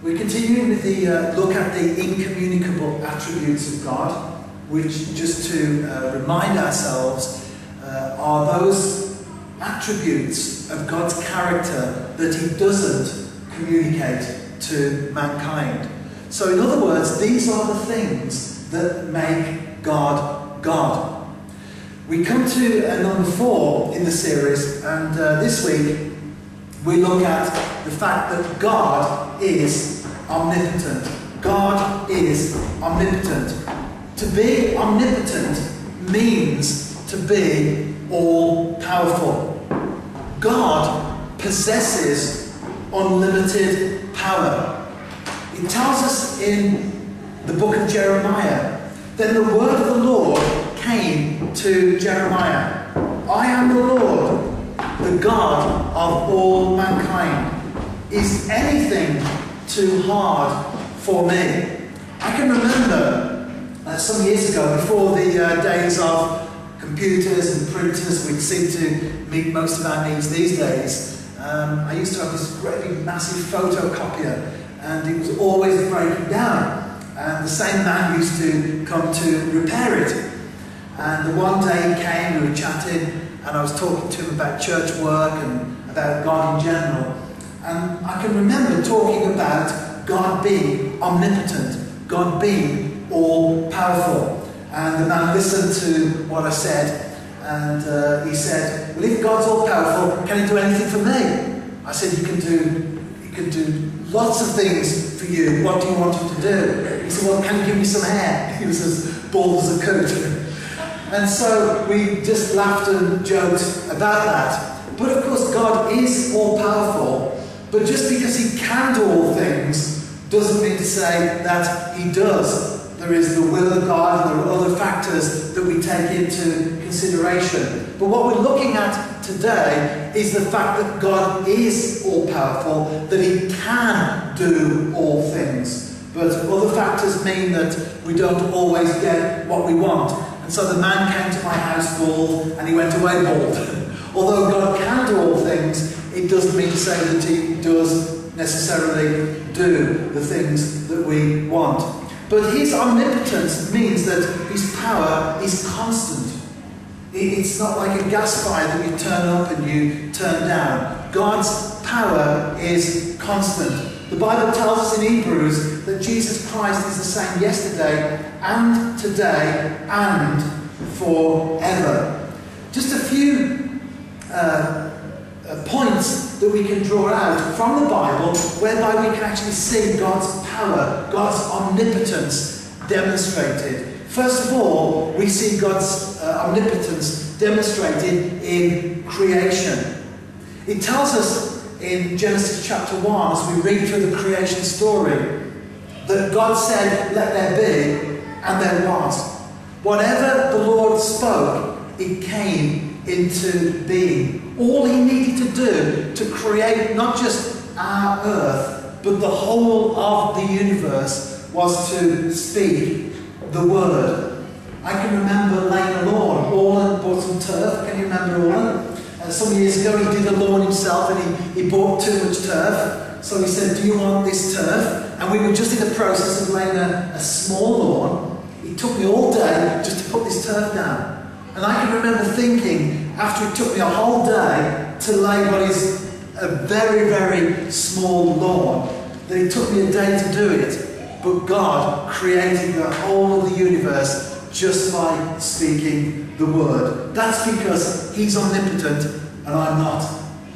We're continuing with the look at the incommunicable attributes of God, which, just to remind ourselves, are those attributes of God's character that he doesn't communicate to mankind. So in other words, these are the things that make God God. We come to number 4 in the series, and this week we look at the fact that God is omnipotent. God is omnipotent. To be omnipotent means to be all-powerful. God possesses unlimited power. It tells us in the book of Jeremiah, then the word of the Lord came to Jeremiah. I am the Lord, the God of all mankind. Is anything too hard for me? I can remember some years ago, before the days of computers and printers, which seem to meet most of our needs these days, I used to have this great big massive photocopier, and it was always breaking down. And the same man used to come to repair it. And one day he came, we were chatting, and I was talking to him about church work and about God in general. And I can remember talking about God being omnipotent, God being all-powerful. And the man listened to what I said, and he said, well, if God's all-powerful, can he do anything for me? I said, he can do lots of things for you. What do you want him to do? He said, well, can you give me some hair? He was as bald as a coot. And so we just laughed and joked about that. But of course, God is all-powerful, but just because he can do all things doesn't mean to say that he does. There is the will of God, and there are other factors that we take into consideration. But what we're looking at today is the fact that God is all-powerful, that he can do all things. But other factors mean that we don't always get what we want. And so the man came to my house bald, and he went away bald. Although God can do all things, it doesn't mean to say that he does necessarily do the things that we want. But his omnipotence means that his power is constant. It's not like a gas fire that you turn up and you turn down. God's power is constant. The Bible tells us in Hebrews that Jesus Christ is the same yesterday and today and forever. Just a few points that we can draw out from the Bible whereby we can actually see God's power, God's omnipotence demonstrated. First of all, we see God's omnipotence demonstrated in creation. It tells us in Genesis chapter 1, as we read through the creation story, that God said, let there be, and there was. Whatever the Lord spoke, it came into being. All he needed to do to create not just our earth, but the whole of the universe was to speak the word. I can remember laying a lawn. Orlan bought some turf. Can you remember Orlan? Some years ago he did the lawn himself, and he bought too much turf. So he said, do you want this turf? And we were just in the process of laying a small lawn. It took me all day just to put this turf down. And I can remember thinking, after it took me a whole day to lay what is a very, very small lawn, that it took me a day to do it. But God created the whole of the universe just by speaking the word. That's because he's omnipotent and I'm not.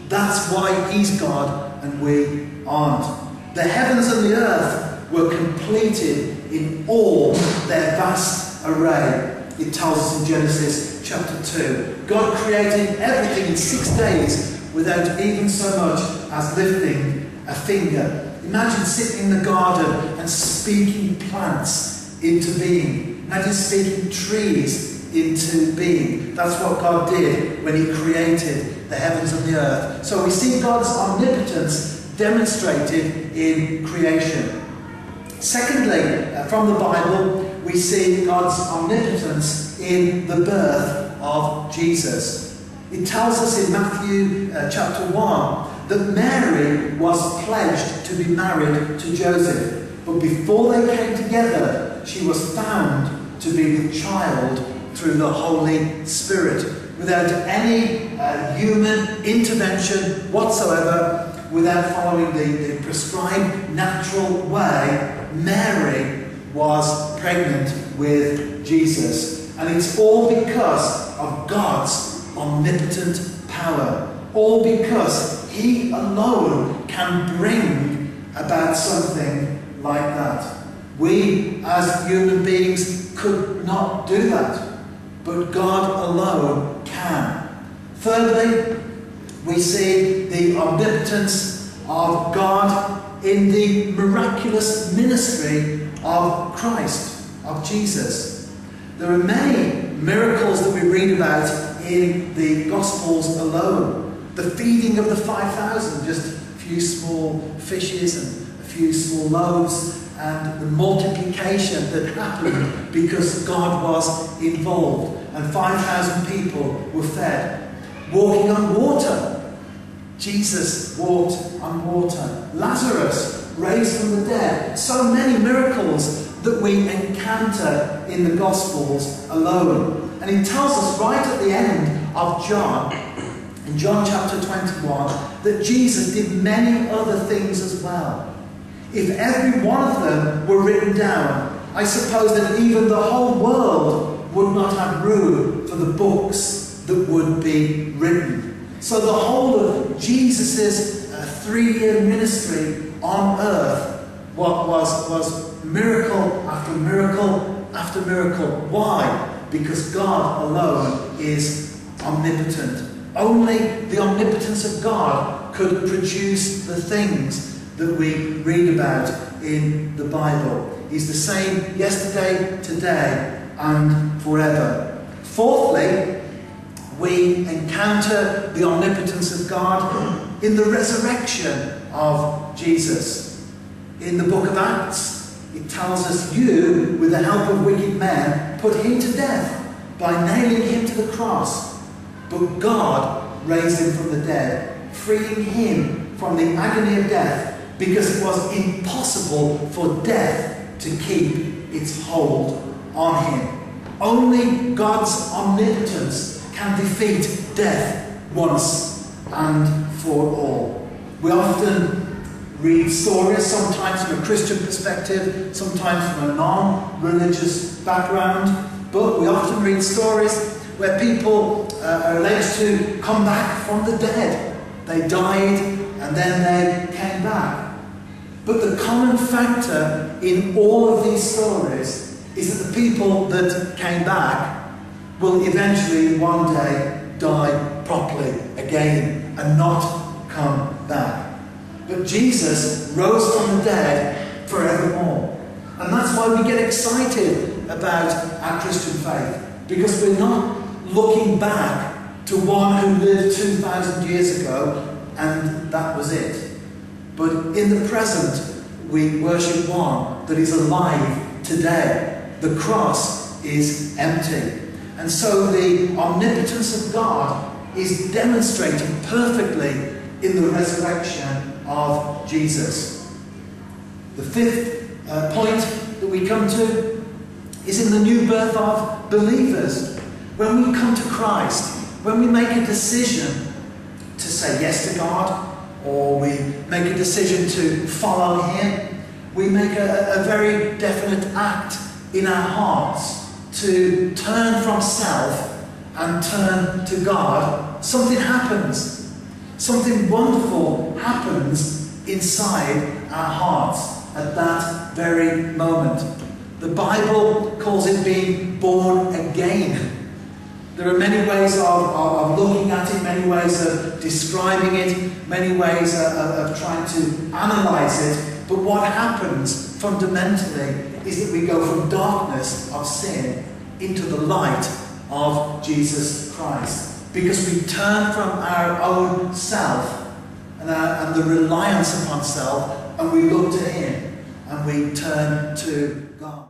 That's why he's God and we aren't. The heavens and the earth were completed in all their vast array. It tells us in Genesis chapter 2. God created everything in 6 days without even so much as lifting a finger. Imagine sitting in the garden and speaking plants into being. Imagine speaking trees into being. That's what God did when he created the heavens and the earth. So we see God's omnipotence demonstrated in creation. Secondly, from the Bible, we see God's omnipotence in the birth of Jesus. It tells us in Matthew chapter 1 that Mary was pledged to be married to Joseph. But before they came together, she was found to be with child through the Holy Spirit, without any human intervention whatsoever, without following the prescribed natural way. Mary was pregnant with Jesus. And it's all because of God's omnipotent power. All because He alone can bring about something like that. We, as human beings, could not do that. But God alone can. Thirdly, we see the omnipotence of God in the miraculous ministry of Christ, of Jesus. There are many miracles that we read about in the Gospels alone. The feeding of the 5,000, just a few small fishes and a few small loaves, and the multiplication that happened because God was involved. And 5,000 people were fed. Walking on water. Jesus walked on water. Lazarus raised from the dead. So many miracles that we encounter in the Gospels alone. And it tells us right at the end of John, in John chapter 21, that Jesus did many other things as well. If every one of them were written down, I suppose that even the whole world would not have room for the books that would be written. So the whole of Jesus' 3-year ministry on earth was miracle after miracle after miracle. Why? Because God alone is omnipotent. Only the omnipotence of God could produce the things that we read about in the Bible. He's the same yesterday, today, and forever. Fourthly, we encounter the omnipotence of God in the resurrection of Jesus. In the book of Acts, it tells us, you, with the help of wicked men, put him to death by nailing him to the cross. But God raised him from the dead, freeing him from the agony of death, because it was impossible for death to keep its hold on him. Only God's omnipotence can defeat death once and for all. We often read stories, sometimes from a Christian perspective, sometimes from a non-religious background, but we often read stories where people are alleged to come back from the dead. They died and then they came back. But the common factor in all of these stories is that the people that came back will eventually one day die properly again and not come back. But Jesus rose from the dead forevermore. And that's why we get excited about our Christian faith. Because we're not looking back to one who lived 2,000 years ago and that was it. But in the present, we worship one that is alive today. The cross is empty. And so the omnipotence of God is demonstrated perfectly in the resurrection of Jesus. The fifth point that we come to is in the new birth of believers. When we come to Christ, when we make a decision to say yes to God, or we make a decision to follow Him, we make a very definite act in our hearts to turn from self and turn to God. Something happens. Something wonderful happens inside our hearts at that very moment. The Bible calls it being born again. There are many ways of looking at it, many ways of describing it, many ways of trying to analyse it. But what happens fundamentally is that we go from darkness of sin into the light of Jesus Christ. Because we turn from our own self and the reliance upon self, and we look to Him and we turn to God.